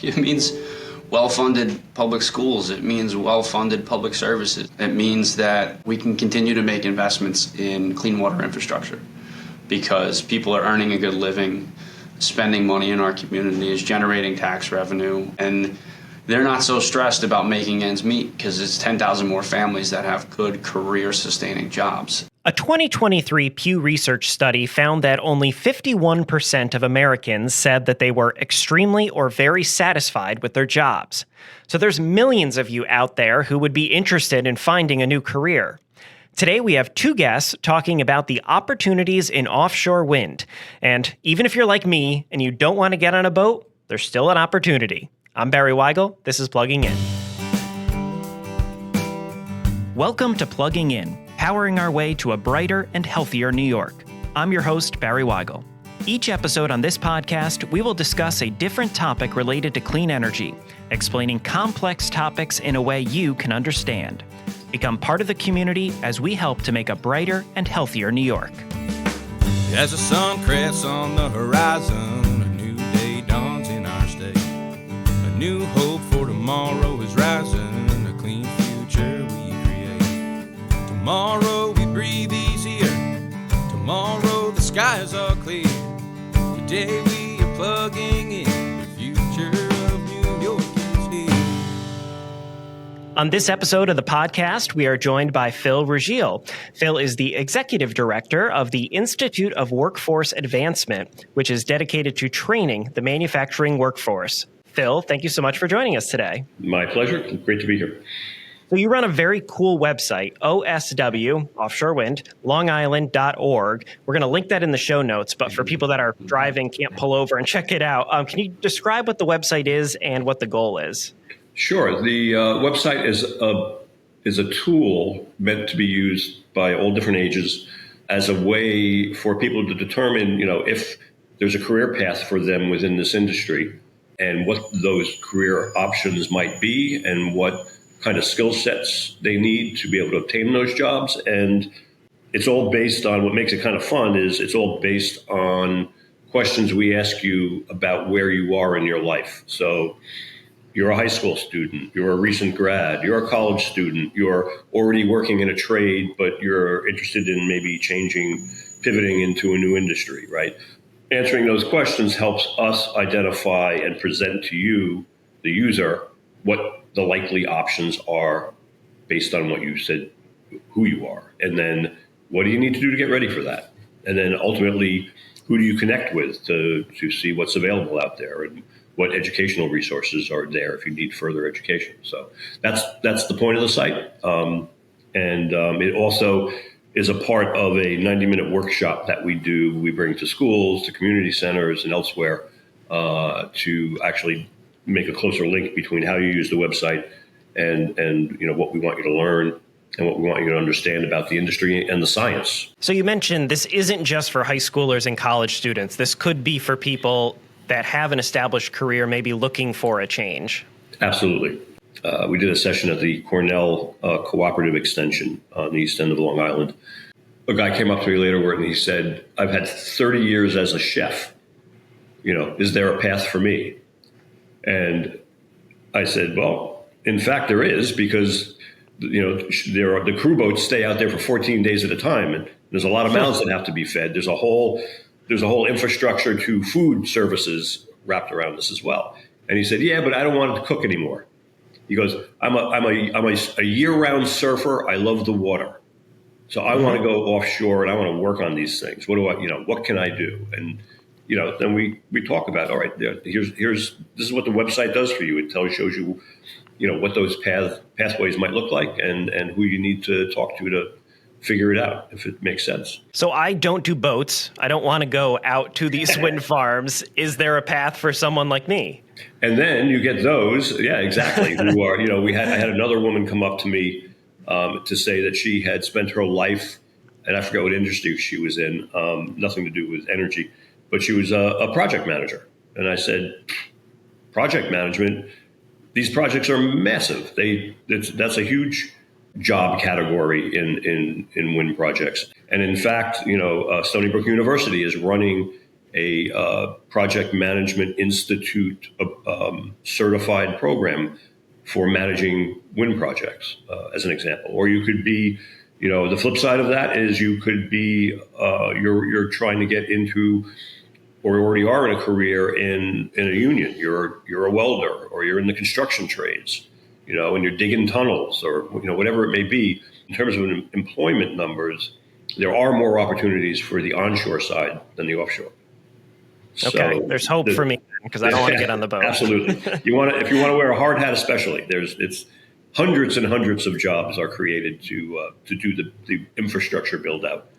It means well-funded public schools. It means well-funded public services. It means that we can continue to make investments in clean water infrastructure because people are earning a good living, spending money in our communities, generating tax revenue, and they're not so stressed about making ends meet because it's 10,000 more families that have good career-sustaining jobs. A 2023 Pew Research study found that only 51% of Americans said that they were extremely or very satisfied with their jobs. So there's millions of you out there who would be interested in finding a new career. Today we have two guests talking about the opportunities in offshore wind. And even if you're like me and you don't want to get on a boat, there's still an opportunity. I'm Barry Wygel. This is Plugging In. Welcome to Plugging In, powering our way to a brighter and healthier New York. I'm your host, Barry Wygel. Each episode on this podcast, we will discuss a different topic related to clean energy, explaining complex topics in a way you can understand. Become part of the community as we help to make a brighter and healthier New York. As the sun crests on the horizon, a new day dawns in our state. A new hope for tomorrow is rising, a clean future we create. Tomorrow we breathe easier, tomorrow the skies are clear. Today we are plugging in, the future of New York is here. On this episode of the podcast, we are joined by Phil Rugile. Phil is the executive director of the Institute of Workforce Advancement, which is dedicated to training the manufacturing workforce. Phil, thank you so much for joining us today. My pleasure. Great to be here. So you run a very cool website, OSW, Offshore Wind, longisland.org. We're going to link that in the show notes, but for people that are driving, can't pull over and check it out, can you describe what the website is and what the goal is? Sure. The website is a tool meant to be used by all different ages as a way for people to determine, if there's a career path for them within this industry and what those career options might be and what kind of skill sets they need to be able to obtain those jobs. And it's all based on, what makes it kind of fun is it's all based on questions we ask you about where you are in your life. So you're a high school student, you're a recent grad, you're a college student, you're already working in a trade, but you're interested in maybe pivoting into a new industry, right? Answering those questions helps us identify and present to you, the user, what the likely options are based on what you said, who you are. And then what do you need to do to get ready for that? And then ultimately, who do you connect with to see what's available out there and what educational resources are there if you need further education. So that's the point of the site. It also is a part of a 90-minute workshop that we bring to schools, to community centers and elsewhere to actually make a closer link between how you use the website and what we want you to learn and what we want you to understand about the industry and the science. So you mentioned this isn't just for high schoolers and college students. This could be for people that have an established career, maybe looking for a change. Absolutely. We did a session at the Cornell Cooperative Extension on the east end of Long Island. A guy came up to me later and he said, I've had 30 years as a chef. Is there a path for me? And I said, well, in fact, there is, because, the crew boats stay out there for 14 days at a time. And there's a lot of mouths that have to be fed. There's a whole infrastructure to food services wrapped around this as well. And he said, yeah, but I don't want to cook anymore. He goes, I'm a year-round surfer. I love the water. So I want to go offshore and I want to work on these things. What can I do? And then we talk about, all right, this is what the website does for you. It shows you, what those pathways might look like and who you need to talk to figure it out, if it makes sense. So I don't do boats. I don't want to go out to these wind farms. Is there a path for someone like me? And then you get those, yeah, exactly, who are, I had another woman come up to me to say that she had spent her life, and I forget what industry she was in, nothing to do with energy, but she was a project manager. And I said, project management, these projects are massive. That's a huge job category in wind projects. And in fact, Stony Brook University is running a project management institute certified program for managing wind projects, as an example. Or you could be, the flip side of that is you could be, you're trying to get into, or already are in a career in a union. You're a welder, or you're in the construction trades, and you're digging tunnels, or whatever it may be. In terms of employment numbers, there are more opportunities for the onshore side than the offshore. Okay, So there's hope for me because I don't want to get on the boat. Absolutely. If you want to wear a hard hat, especially, it's hundreds and hundreds of jobs are created to do the infrastructure build out.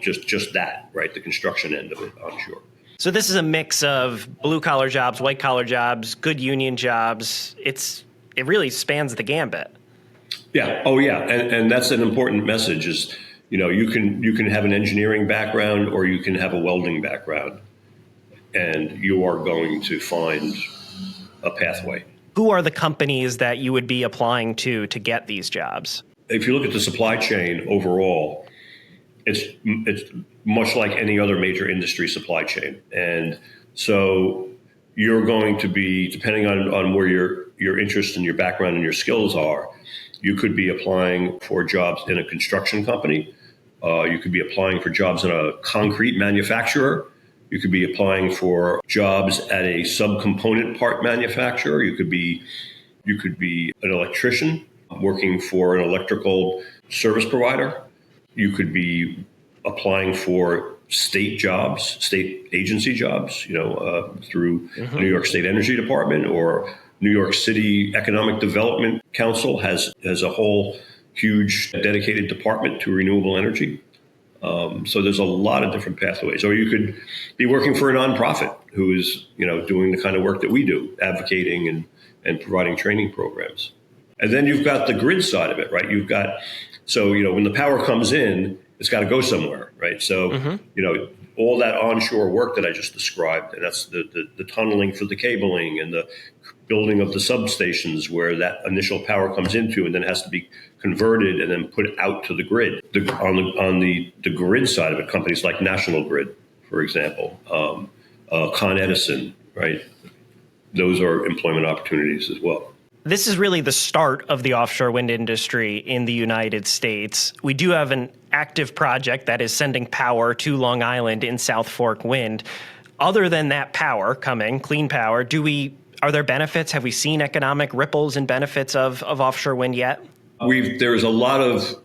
Just that, right? The construction end of it onshore. So this is a mix of blue collar jobs, white collar jobs, good union jobs. It really spans the gambit. Yeah. Oh, yeah. And that's an important message. Is you can have an engineering background, or you can have a welding background, and you are going to find a pathway. Who are the companies that you would be applying to get these jobs? If you look at the supply chain overall, it's much like any other major industry supply chain. And so you're going to be, depending on where your interest and your background and your skills are, you could be applying for jobs in a construction company. You could be applying for jobs in a concrete manufacturer. You could be applying for jobs at a subcomponent part manufacturer. You could be an electrician working for an electrical service provider. You could be applying for state jobs, state agency jobs, through the New York State Energy Department, or New York City Economic Development Council has a whole huge dedicated department to renewable energy. So there's a lot of different pathways. Or you could be working for a nonprofit who is, doing the kind of work that we do, advocating and providing training programs. And then you've got the grid side of it, right? When the power comes in, it's got to go somewhere, right? So, all that onshore work that I just described, and that's the tunneling for the cabling and the building of the substations where that initial power comes into and then has to be converted and then put out to the grid. On the grid side of it, companies like National Grid, for example, Con Edison, right? Those are employment opportunities as well. This is really the start of the offshore wind industry in the United States. We do have an active project that is sending power to Long Island in South Fork Wind. Other than that power coming, clean power, are there benefits? Have we seen economic ripples and benefits of offshore wind yet? There's a lot of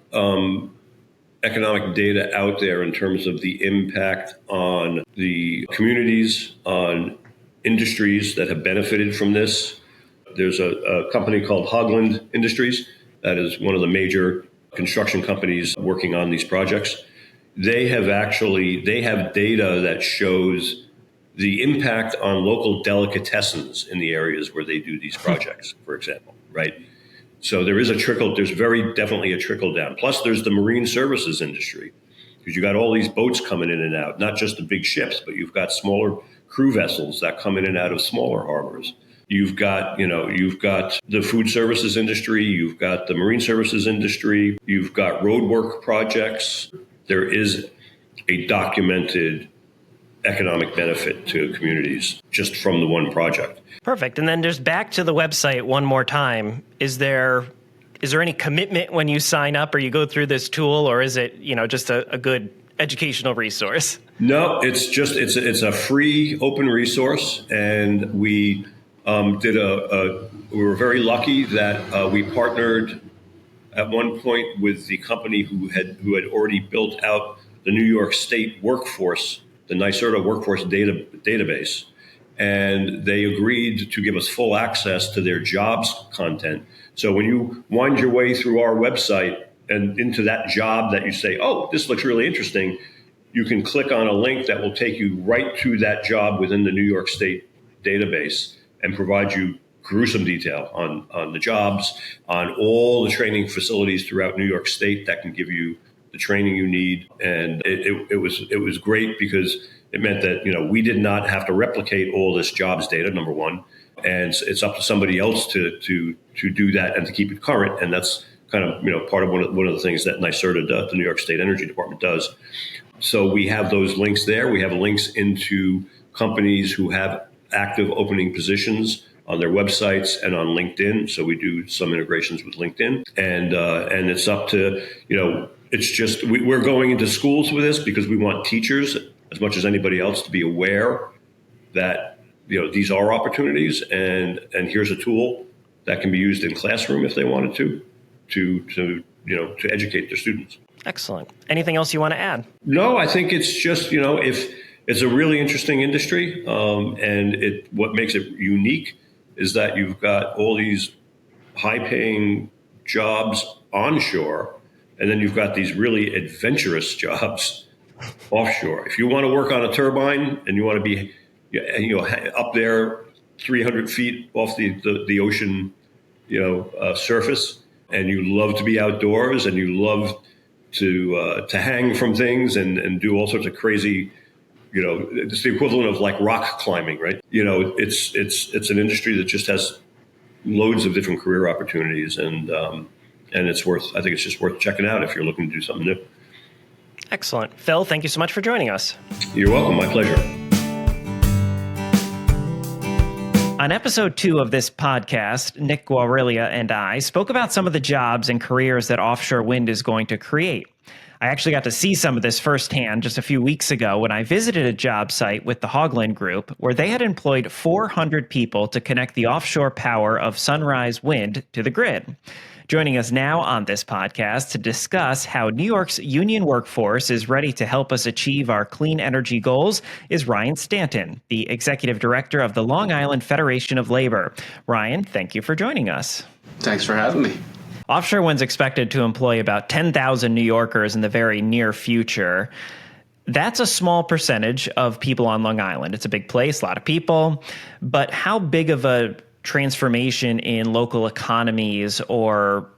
economic data out there in terms of the impact on the communities, on industries that have benefited from this. There's a company called Hogland Industries that is one of the major construction companies working on these projects. They have data that shows the impact on local delicatessens in the areas where they do these projects, for example, right? So there's very definitely a trickle down. Plus there's the marine services industry, because you got all these boats coming in and out, not just the big ships, but you've got smaller crew vessels that come in and out of smaller harbors. You've got the food services industry, you've got the marine services industry, you've got roadwork projects. There is a documented economic benefit to communities just from the one project. Perfect. And then just back to the website one more time. Is there any commitment when you sign up or you go through this tool, or is it, just a good educational resource? No, it's a free open resource, and we we were very lucky that we partnered at one point with the company who had already built out the New York State workforce, the NYSERDA workforce database, and they agreed to give us full access to their jobs content. So when you wind your way through our website and into that job that you say, oh, this looks really interesting, you can click on a link that will take you right to that job within the New York State database and provide you gruesome detail on the jobs, on all the training facilities throughout New York State that can give you the training you need. And it was great because it meant that, we did not have to replicate all this jobs data, number one, and it's up to somebody else to do that and to keep it current. And that's kind of, part of one of the things that NYSERDA does, the New York State Energy Department does. So we have those links there. We have links into companies who have active opening positions on their websites and on LinkedIn. So we do some integrations with LinkedIn, and it's up to, it's just, we're going into schools with this because we want teachers as much as anybody else to be aware that, these are opportunities, and here's a tool that can be used in classroom if they wanted to educate their students. Excellent. Anything else you want to add? No, I think it's just, if it's a really interesting industry, and what makes it unique is that you've got all these high-paying jobs onshore, and then you've got these really adventurous jobs offshore. If you want to work on a turbine and you want to be, up there 300 feet off the ocean, surface, and you love to be outdoors and you love to hang from things and do all sorts of crazy, it's the equivalent of like rock climbing, right? It's an industry that just has loads of different career opportunities, and I think it's just worth checking out if you're looking to do something new. Excellent. Phil, thank you so much for joining us. You're welcome. My pleasure. On episode 2 of this podcast, Nick Guarilia and I spoke about some of the jobs and careers that offshore wind is going to create. I actually got to see some of this firsthand just a few weeks ago when I visited a job site with the Hoagland Group, where they had employed 400 people to connect the offshore power of Sunrise Wind to the grid. Joining us now on this podcast to discuss how New York's union workforce is ready to help us achieve our clean energy goals is Ryan Stanton, the Executive Director of the Long Island Federation of Labor. Ryan, thank you for joining us. Thanks for having me. Offshore wind's expected to employ about 10,000 New Yorkers in the very near future. That's a small percentage of people on Long Island. It's a big place, a lot of people. But how big of a transformation in local economies or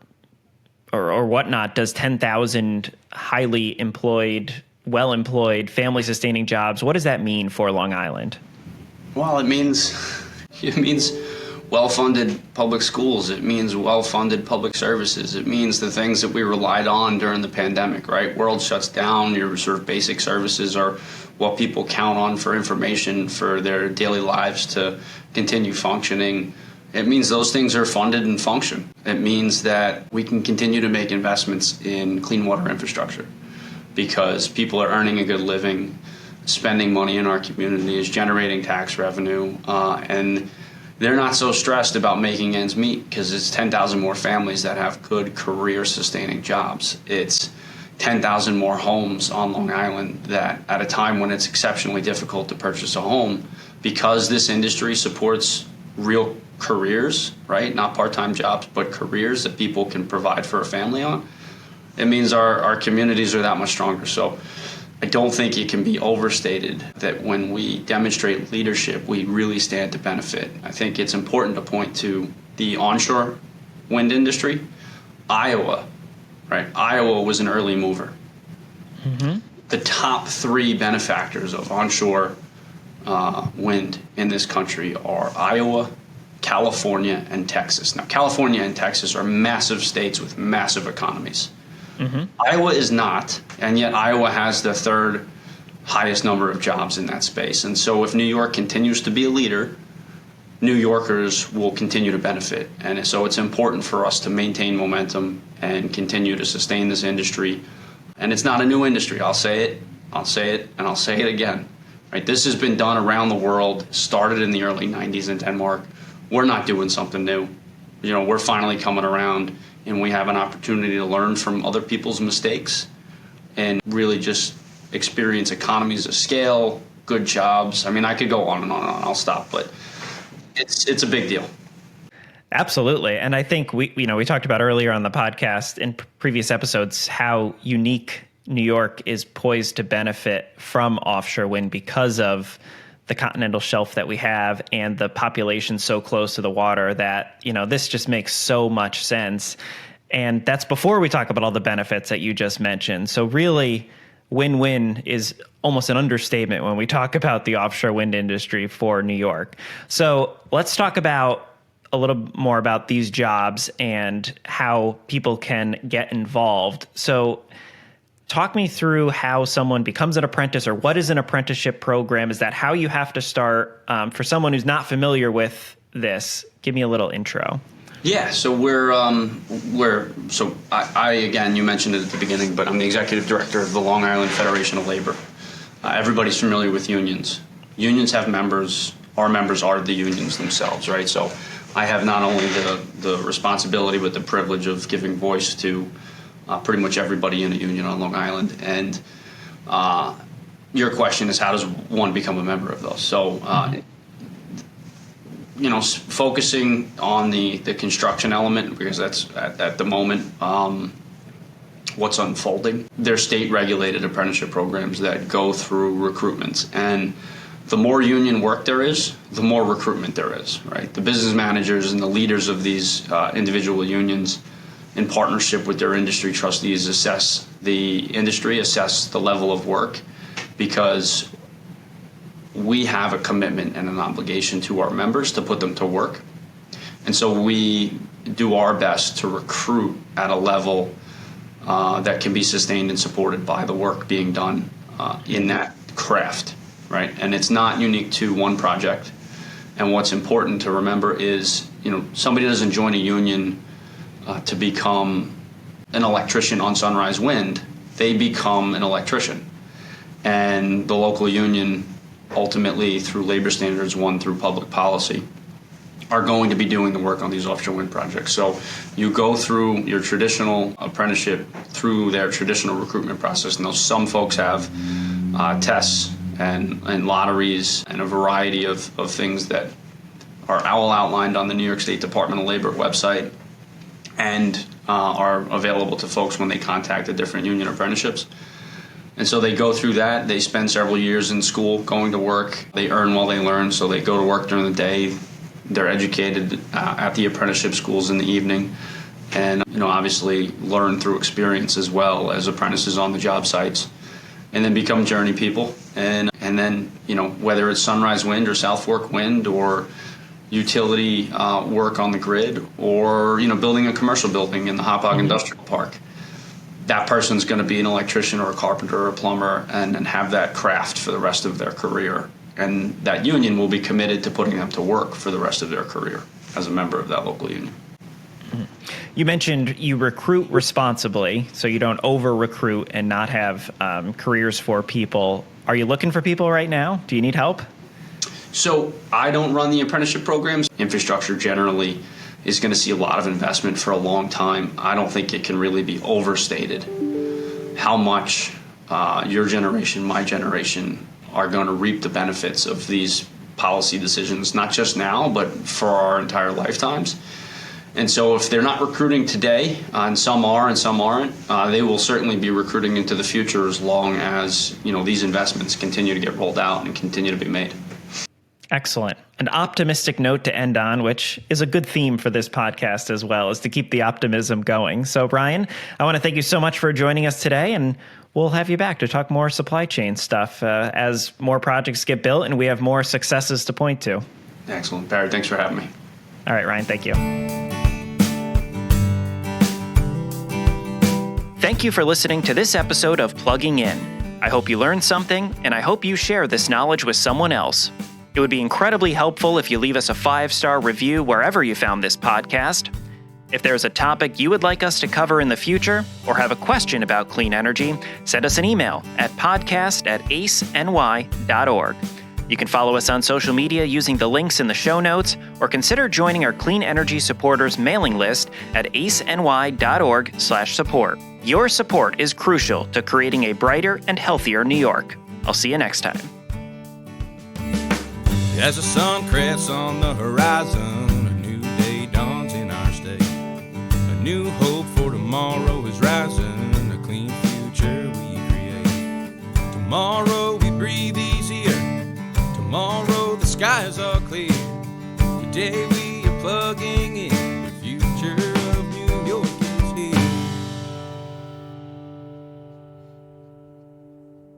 whatnot does 10,000 highly employed, well-employed, family-sustaining jobs, what does that mean for Long Island? Well, it means well-funded public schools. It means well-funded public services. It means the things that we relied on during the pandemic, right? World shuts down. Your sort of basic services are what people count on for information for their daily lives to continue functioning. It means those things are funded and function. It means that we can continue to make investments in clean water infrastructure because people are earning a good living, spending money in our communities, generating tax revenue, and they're not so stressed about making ends meet because it's 10,000 more families that have good career-sustaining jobs. It's 10,000 more homes on Long Island that at a time when it's exceptionally difficult to purchase a home, because this industry supports real careers, right? Not part-time jobs, but careers that people can provide for a family on. It means our communities are that much stronger. So I don't think it can be overstated that when we demonstrate leadership, we really stand to benefit. I think it's important to point to the onshore wind industry. Iowa, right? Iowa was an early mover. Mm-hmm. The top 3 benefactors of onshore wind in this country are Iowa, California, and Texas. Now, California and Texas are massive states with massive economies. Mm-hmm. Iowa is not, and yet Iowa has the 3rd highest number of jobs in that space. And so if New York continues to be a leader, New Yorkers will continue to benefit. And so it's important for us to maintain momentum and continue to sustain this industry. And it's not a new industry. I'll say it, and I'll say it again. Right? This has been done around the world, started in the early 90s in Denmark. We're not doing something new. We're finally coming around, and we have an opportunity to learn from other people's mistakes and really just experience economies of scale, good jobs. I mean, I could go on and on and on. I'll stop, but it's a big deal. Absolutely. And I think we talked about earlier on the podcast in previous episodes how unique New York is poised to benefit from offshore wind because of the continental shelf that we have and the population so close to the water that, this just makes so much sense. And that's before we talk about all the benefits that you just mentioned. So really, win-win is almost an understatement when we talk about the offshore wind industry for New York. So let's talk about a little more about these jobs and how people can get involved. So talk me through how someone becomes an apprentice, or what is an apprenticeship program? Is that how you have to start? For someone who's not familiar with this, give me a little intro. Yeah, so I again, you mentioned it at the beginning, but I'm the executive director of the Long Island Federation of Labor. Everybody's familiar with unions. Unions have members. Our members are the unions themselves, right? So I have not only the responsibility, but the privilege of giving voice to pretty much everybody in a union on Long Island. And your question is, how does one become a member of those? So, focusing on the construction element, because that's at the moment what's unfolding. They're state-regulated apprenticeship programs that go through recruitments. And the more union work there is, the more recruitment there is, right? The business managers and the leaders of these individual unions, in partnership with their industry trustees, assess the industry, assess the level of work, because we have a commitment and an obligation to our members to put them to work. And so we do our best to recruit at a level that can be sustained and supported by the work being done in that craft, right? And it's not unique to one project. And what's important to remember is, somebody doesn't join a union to become an electrician on Sunrise Wind. They become an electrician. And the local union, ultimately through labor standards, one through public policy, are going to be doing the work on these offshore wind projects. So you go through your traditional apprenticeship through their traditional recruitment process. And some folks have tests and lotteries and a variety of things that are all outlined on the New York State Department of Labor website and are available to folks when they contact the different union apprenticeships. And so they go through that. They spend several years in school going to work. They earn while they learn, so they go to work during the day. They're educated at the apprenticeship schools in the evening, and obviously learn through experience as well as apprentices on the job sites, and then become journey people. And then whether it's Sunrise Wind or South Fork Wind or utility work on the grid, or building a commercial building in the Hauppauge Industrial Park, that person's going to be an electrician or a carpenter or a plumber and have that craft for the rest of their career. And that union will be committed to putting them to work for the rest of their career as a member of that local union. You mentioned you recruit responsibly, so you don't over-recruit and not have careers for people. Are you looking for people right now? Do you need help? So I don't run the apprenticeship programs. Infrastructure generally is going to see a lot of investment for a long time. I don't think it can really be overstated how much your generation, my generation, are going to reap the benefits of these policy decisions, not just now, but for our entire lifetimes. And so if they're not recruiting today, and some are and some aren't, they will certainly be recruiting into the future as long as these investments continue to get rolled out and continue to be made. Excellent. An optimistic note to end on, which is a good theme for this podcast as well, is to keep the optimism going. So, Ryan, I want to thank you so much for joining us today, and we'll have you back to talk more supply chain stuff as more projects get built and we have more successes to point to. Excellent. Barry, thanks for having me. All right, Ryan, thank you. Thank you for listening to this episode of Plugging In. I hope you learned something, and I hope you share this knowledge with someone else. It would be incredibly helpful if you leave us a 5-star review wherever you found this podcast. If there's a topic you would like us to cover in the future, or have a question about clean energy, send us an email at podcast@aceny.org. You can follow us on social media using the links in the show notes, or consider joining our Clean Energy Supporters mailing list at aceny.org/support. Your support is crucial to creating a brighter and healthier New York. I'll see you next time. As the sun crests on the horizon, a new day dawns in our state. A new hope for tomorrow is rising, a clean future we create. Tomorrow we breathe easier, tomorrow the skies are clear. Today we are plugging in